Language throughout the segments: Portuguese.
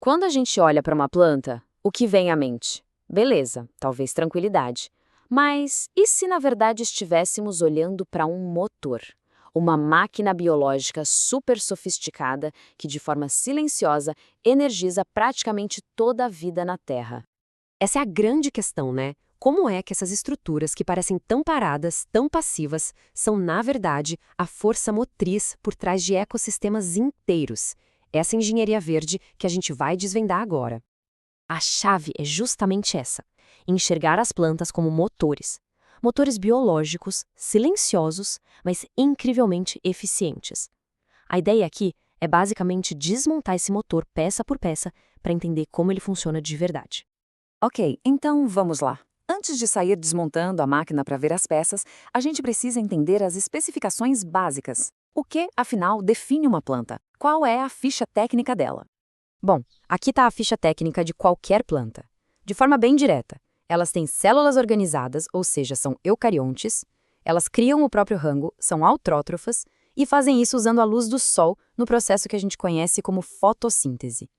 Quando a gente olha para uma planta, o que vem à mente? Beleza, talvez tranquilidade. Mas e se na verdade estivéssemos olhando para um motor? Uma máquina biológica super sofisticada que, de forma silenciosa, energiza praticamente toda a vida na Terra. Essa é a grande questão, né? Como é que essas estruturas que parecem tão paradas, tão passivas, são, na verdade, a força motriz por trás de ecossistemas inteiros? Essa engenharia verde que a gente vai desvendar agora. A chave é justamente essa: enxergar as plantas como motores. Motores biológicos, silenciosos, mas incrivelmente eficientes. A ideia aqui é basicamente desmontar esse motor peça por peça para entender como ele funciona de verdade. Ok, então vamos lá. Antes de sair desmontando a máquina para ver as peças, a gente precisa entender as especificações básicas. O que, afinal, define uma planta? Qual é a ficha técnica dela? Bom, aqui está a ficha técnica de qualquer planta. De forma bem direta, elas têm células organizadas, ou seja, são eucariontes, elas criam o próprio rango, são autrótrofas e fazem isso usando a luz do sol no processo que a gente conhece como fotossíntese.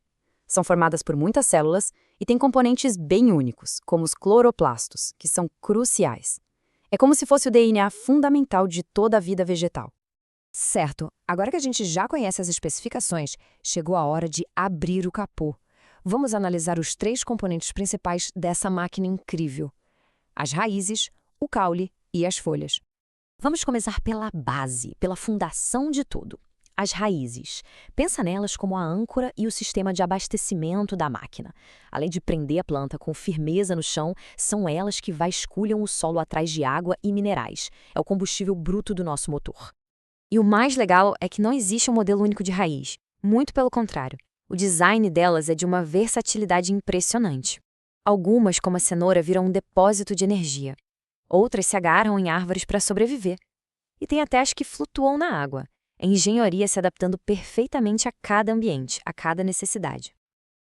São formadas por muitas células e têm componentes bem únicos, como os cloroplastos, que são cruciais. É como se fosse o DNA fundamental de toda a vida vegetal. Certo, agora que a gente já conhece as especificações, chegou a hora de abrir o capô. Vamos analisar os três componentes principais dessa máquina incrível: as raízes, o caule e as folhas. Vamos começar pela base, pela fundação de tudo. As raízes. Pensa nelas como a âncora e o sistema de abastecimento da máquina. Além de prender a planta com firmeza no chão, são elas que vasculham o solo atrás de água e minerais. É o combustível bruto do nosso motor. E o mais legal é que não existe um modelo único de raiz. Muito pelo contrário. O design delas é de uma versatilidade impressionante. Algumas, como a cenoura, viram um depósito de energia. Outras se agarram em árvores para sobreviver. E tem até as que flutuam na água. É engenharia se adaptando perfeitamente a cada ambiente, a cada necessidade.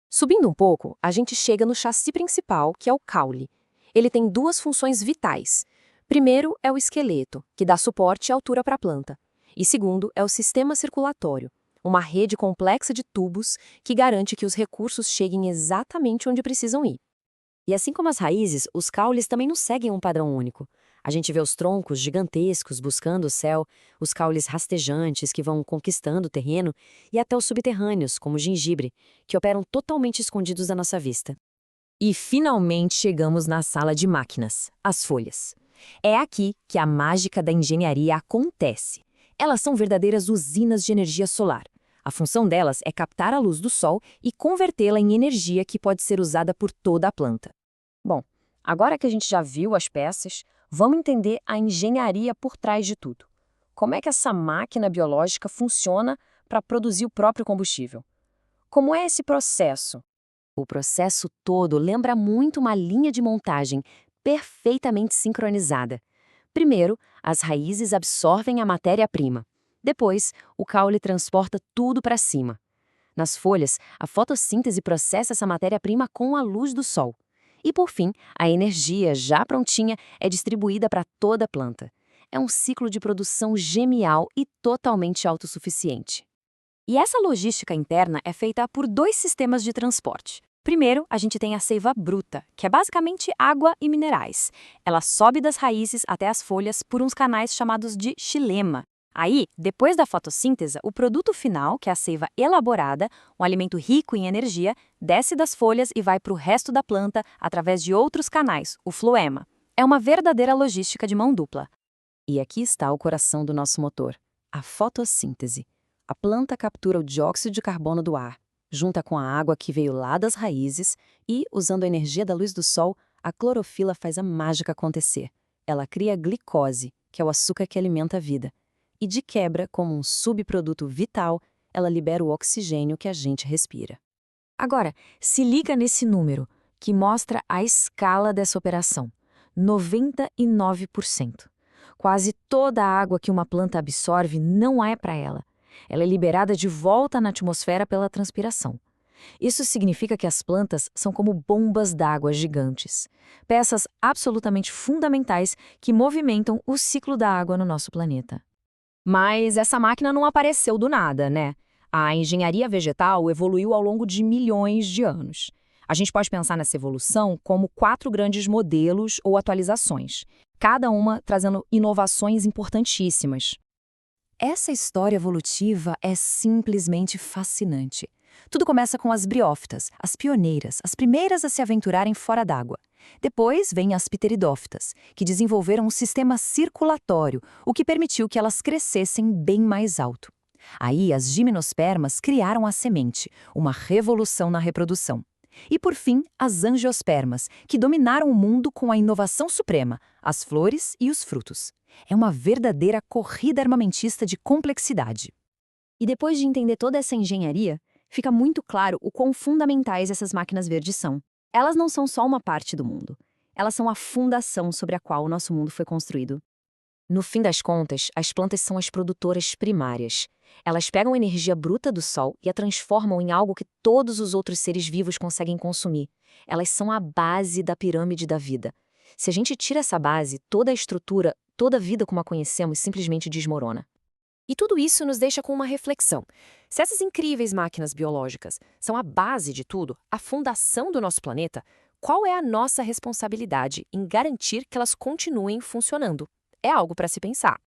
Subindo um pouco, a gente chega no chassi principal, que é o caule. Ele tem duas funções vitais. Primeiro é o esqueleto, que dá suporte e altura para a planta. E segundo é o sistema circulatório, uma rede complexa de tubos que garante que os recursos cheguem exatamente onde precisam ir. E assim como as raízes, os caules também não seguem um padrão único. A gente vê os troncos gigantescos buscando o céu, os caules rastejantes que vão conquistando o terreno e até os subterrâneos, como o gengibre, que operam totalmente escondidos da nossa vista. E finalmente chegamos na sala de máquinas, as folhas. É aqui que a mágica da engenharia acontece. Elas são verdadeiras usinas de energia solar. A função delas é captar a luz do sol e convertê-la em energia que pode ser usada por toda a planta. Bom, agora que a gente já viu as peças, vamos entender a engenharia por trás de tudo. Como é que essa máquina biológica funciona para produzir o próprio combustível? Como é esse processo? O processo todo lembra muito uma linha de montagem perfeitamente sincronizada. Primeiro, as raízes absorvem a matéria-prima. Depois, o caule transporta tudo para cima. Nas folhas, a fotossíntese processa essa matéria-prima com a luz do sol. E, por fim, a energia, já prontinha, é distribuída para toda a planta. É um ciclo de produção genial e totalmente autossuficiente. E essa logística interna é feita por dois sistemas de transporte. Primeiro, a gente tem a seiva bruta, que é basicamente água e minerais. Ela sobe das raízes até as folhas por uns canais chamados de xilema. Aí, depois da fotossíntese, o produto final, que é a seiva elaborada, um alimento rico em energia, desce das folhas e vai para o resto da planta através de outros canais, o floema. É uma verdadeira logística de mão dupla. E aqui está o coração do nosso motor, a fotossíntese. A planta captura o dióxido de carbono do ar, junta com a água que veio lá das raízes e, usando a energia da luz do sol, a clorofila faz a mágica acontecer. Ela cria a glicose, que é o açúcar que alimenta a vida. E de quebra, como um subproduto vital, ela libera o oxigênio que a gente respira. Agora, se liga nesse número, que mostra a escala dessa operação: 99%. Quase toda a água que uma planta absorve não é para ela. Ela é liberada de volta na atmosfera pela transpiração. Isso significa que as plantas são como bombas d'água gigantes, peças absolutamente fundamentais que movimentam o ciclo da água no nosso planeta. Mas essa máquina não apareceu do nada, né? A engenharia vegetal evoluiu ao longo de milhões de anos. A gente pode pensar nessa evolução como 4 grandes modelos ou atualizações, cada uma trazendo inovações importantíssimas. Essa história evolutiva é simplesmente fascinante. Tudo começa com as briófitas, as pioneiras, as primeiras a se aventurarem fora d'água. Depois vêm as pteridófitas, que desenvolveram um sistema circulatório, o que permitiu que elas crescessem bem mais alto. Aí as gimnospermas criaram a semente, uma revolução na reprodução. E por fim, as angiospermas, que dominaram o mundo com a inovação suprema, as flores e os frutos. É uma verdadeira corrida armamentista de complexidade. E depois de entender toda essa engenharia, fica muito claro o quão fundamentais essas máquinas verdes são. Elas não são só uma parte do mundo. Elas são a fundação sobre a qual o nosso mundo foi construído. No fim das contas, as plantas são as produtoras primárias. Elas pegam a energia bruta do sol e a transformam em algo que todos os outros seres vivos conseguem consumir. Elas são a base da pirâmide da vida. Se a gente tira essa base, toda a estrutura, toda a vida como a conhecemos simplesmente desmorona. E tudo isso nos deixa com uma reflexão. Se essas incríveis máquinas biológicas são a base de tudo, a fundação do nosso planeta, qual é a nossa responsabilidade em garantir que elas continuem funcionando? É algo para se pensar.